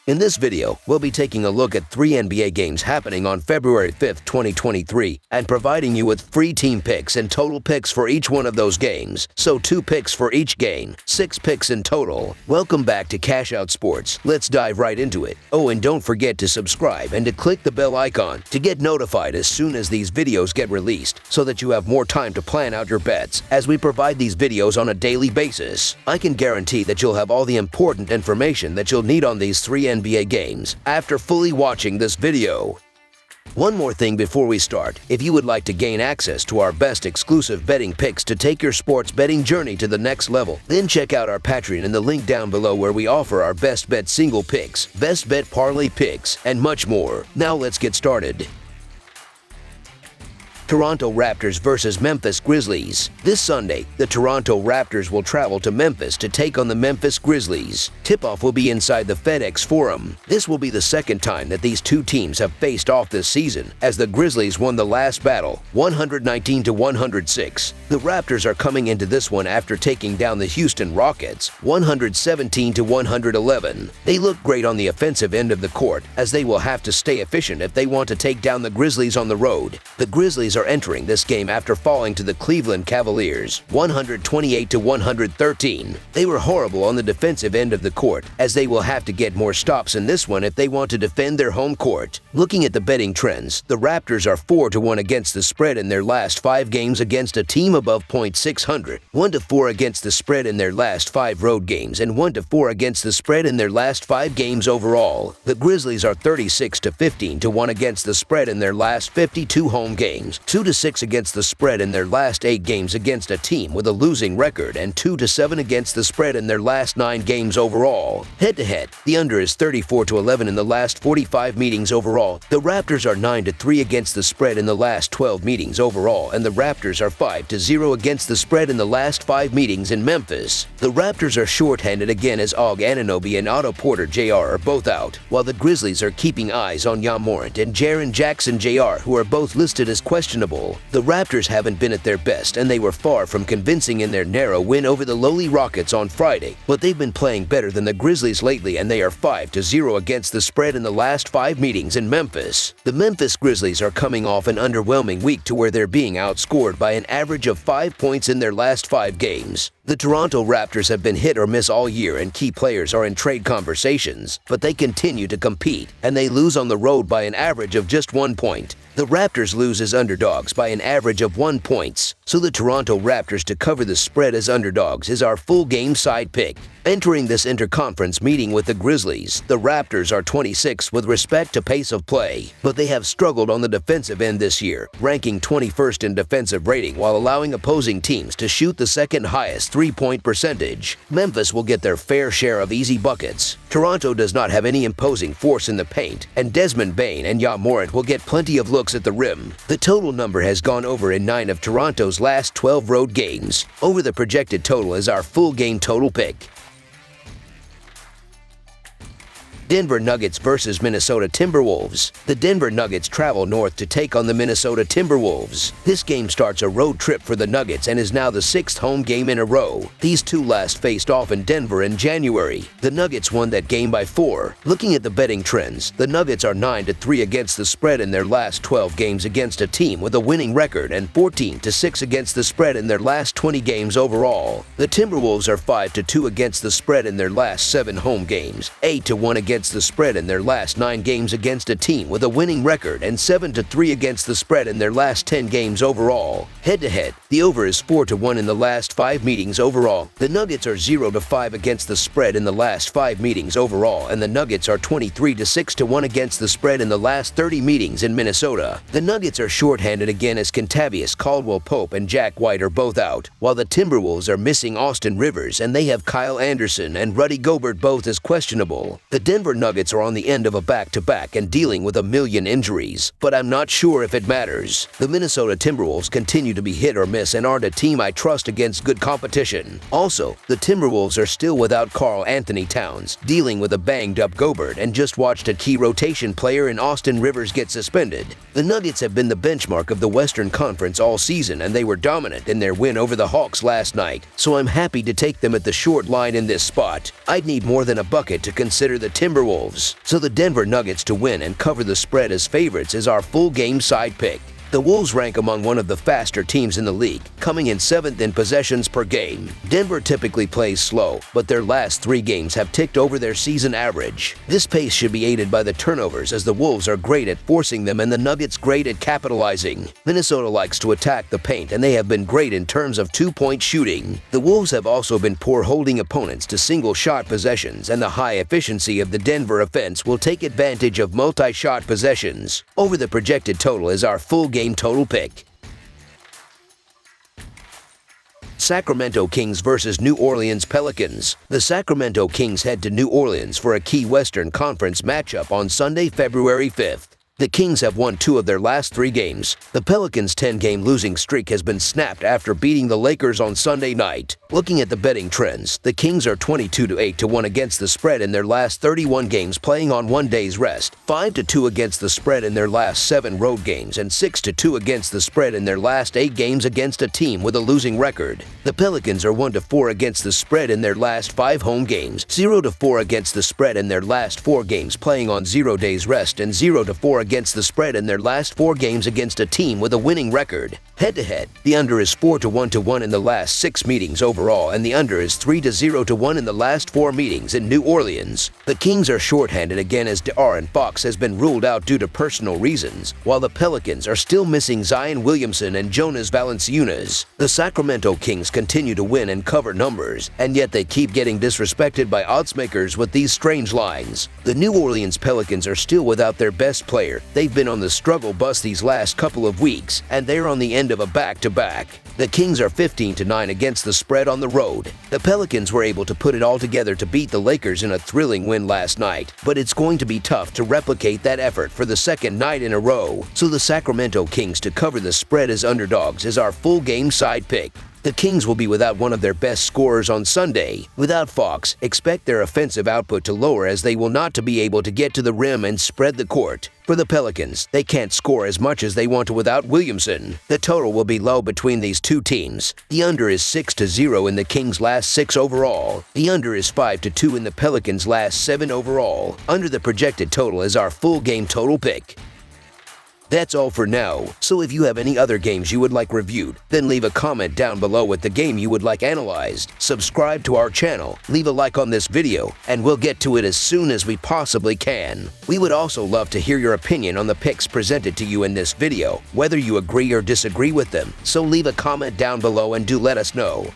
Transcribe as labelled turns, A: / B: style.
A: In this video, we'll be taking a look at 3 NBA games happening on February 5th, 2023, and providing you with free team picks and total picks for each one of those games. So 2 picks for each game, 6 picks in total. Welcome back to Cash Out Sports. Let's dive right into it. Oh, and don't forget to subscribe and to click the bell icon to get notified as soon as these videos get released, so that you have more time to plan out your bets as we provide these videos on a daily basis. I can guarantee that you'll have all the important information that you'll need on these 3 NBA games after fully watching this video. One more thing before we start. If you would like to gain access to our best exclusive betting picks to take your sports betting journey to the next level, then check out our Patreon in the link down below, where we offer our best bet single picks, best bet parlay picks, and much more. Now let's get started. Toronto Raptors versus Memphis Grizzlies. This Sunday, the Toronto Raptors will travel to Memphis to take on the Memphis Grizzlies. Tip-off will be inside the FedEx Forum. This will be the second time that these two teams have faced off this season, as the Grizzlies won the last battle, 119-106. The Raptors are coming into this one after taking down the Houston Rockets, 117-111. They look great on the offensive end of the court, as they will have to stay efficient if they want to take down the Grizzlies on the road. The Grizzlies are entering this game after falling to the Cleveland Cavaliers, 128-113. They were horrible on the defensive end of the court, as they will have to get more stops in this one if they want to defend their home court. Looking at the betting trends, the Raptors are 4-1 against the spread in their last 5 games against a team above .600, 1-4 against the spread in their last 5 road games, and 1-4 against the spread in their last 5 games overall. The Grizzlies are 36-15-1 against the spread in their last 52 home games, 2-6 against the spread in their last 8 games against a team with a losing record, and 2-7 against the spread in their last 9 games overall. Head-to-head, the under is 34-11 in the last 45 meetings overall. The Raptors are 9-3 against the spread in the last 12 meetings overall, and the Raptors are 5-0 against the spread in the last 5 meetings in Memphis. The Raptors are shorthanded again, as Og Anunoby and Otto Porter Jr. are both out, while the Grizzlies are keeping eyes on Ja Morant and Jaren Jackson Jr., who are both listed as questionable. The Raptors haven't been at their best, and they were far from convincing in their narrow win over the lowly Rockets on Friday, but they've been playing better than the Grizzlies lately, and they are 5-0 against the spread in the last 5 meetings in Memphis. The Memphis Grizzlies are coming off an underwhelming week to where they're being outscored by an average of 5 points in their last 5 games. The Toronto Raptors have been hit or miss all year, and key players are in trade conversations, but they continue to compete, and they lose on the road by an average of just 1 point. The Raptors lose as underdogs by an average of 1 point, so the Toronto Raptors to cover the spread as underdogs is our full game side pick. Entering this interconference meeting with the Grizzlies, the Raptors are 26th with respect to pace of play, but they have struggled on the defensive end this year, ranking 21st in defensive rating while allowing opposing teams to shoot the second highest three-point percentage. Memphis will get their fair share of easy buckets. Toronto does not have any imposing force in the paint, and Desmond Bane and Ja Morant will get plenty of looks at the rim. The total number has gone over in 9 of Toronto's last 12 road games. Over the projected total is our full game total pick. Denver Nuggets versus Minnesota Timberwolves. The Denver Nuggets travel north to take on the Minnesota Timberwolves. This game starts a road trip for the Nuggets and is now the 6th home game in a row. These two last faced off in Denver in January. The Nuggets won that game by 4. Looking at the betting trends, the Nuggets are 9-3 against the spread in their last 12 games against a team with a winning record, and 14-6 against the spread in their last 20 games overall. The Timberwolves are 5-2 against the spread in their last 7 home games, 8-1 against the spread in their last 9 games against a team with a winning record, and 7-3 against the spread in their last 10 games overall. Head-to-head, the over is 4-1 in the last 5 meetings overall. The Nuggets are 0-5 against the spread in the last 5 meetings overall, and the Nuggets are 23-6-1 against the spread in the last 30 meetings in Minnesota. The Nuggets are shorthanded again, as Kentavious Caldwell-Pope and Jack White are both out, while the Timberwolves are missing Austin Rivers, and they have Kyle Anderson and Rudy Gobert both as questionable. The Denver Nuggets are on the end of a back-to-back and dealing with a million injuries, but I'm not sure if it matters. The Minnesota Timberwolves continue to be hit or miss and aren't a team I trust against good competition. Also, the Timberwolves are still without Karl Anthony Towns, dealing with a banged-up Gobert, and just watched a key rotation player in Austin Rivers get suspended. The Nuggets have been the benchmark of the Western Conference all season, and they were dominant in their win over the Hawks last night, so I'm happy to take them at the short line in this spot. I'd need more than a bucket to consider the Timberwolves Timberwolves. So the Denver Nuggets to win and cover the spread as favorites is our full game side pick. The Wolves rank among one of the faster teams in the league, coming in 7th in possessions per game. Denver typically plays slow, but their last 3 games have ticked over their season average. This pace should be aided by the turnovers, as the Wolves are great at forcing them and the Nuggets great at capitalizing. Minnesota likes to attack the paint, and they have been great in terms of 2-point shooting. The Wolves have also been poor holding opponents to single-shot possessions, and the high efficiency of the Denver offense will take advantage of multi-shot possessions. Over the projected total is our full game total pick. Sacramento Kings versus New Orleans Pelicans. The Sacramento Kings head to New Orleans for a key Western Conference matchup on Sunday, February 5th. The Kings have won 2 of their last 3 games. The Pelicans' 10-game losing streak has been snapped after beating the Lakers on Sunday night. Looking at the betting trends, the Kings are 22-8 to 1 against the spread in their last 31 games playing on 1 day's rest, 5-2 against the spread in their last 7 road games, and 6-2 against the spread in their last 8 games against a team with a losing record. The Pelicans are 1-4 against the spread in their last 5 home games, 0-4 against the spread in their last 4 games playing on 0 days rest, and 0-4 against the spread in their last 4 games against a team with a winning record. Head-to-head, the under is 4-1 in the last 6 meetings overall, and the under is 3-0 in the last 4 meetings in New Orleans. The Kings are shorthanded again as De'Aaron Fox has been ruled out due to personal reasons, while the Pelicans are still missing Zion Williamson and Jonas Valanciunas. The Sacramento Kings continue to win and cover numbers, and yet they keep getting disrespected by oddsmakers with these strange lines. The New Orleans Pelicans are still without their best player. They've been on the struggle bus these last couple of weeks, and they're on the end of a back-to-back. The Kings are 15-9 against the spread on the road. The Pelicans were able to put it all together to beat the Lakers in a thrilling win last night, but it's going to be tough to replicate that effort for the second night in a row. So the Sacramento Kings to cover the spread as underdogs is our full game side pick. The Kings will be without one of their best scorers on Sunday. Without Fox, expect their offensive output to lower as they will not be able to get to the rim and spread the court. For the Pelicans, they can't score as much as they want to without Williamson. The total will be low between these 2 teams. The under is 6-0 in the Kings' last 6 overall. The under is 5-2 in the Pelicans' last 7 overall. Under the projected total is our full game total pick. That's all for now, so if you have any other games you would like reviewed, then leave a comment down below with the game you would like analyzed. Subscribe to our channel, leave a like on this video, and we'll get to it as soon as we possibly can. We would also love to hear your opinion on the picks presented to you in this video, whether you agree or disagree with them, so leave a comment down below and do let us know.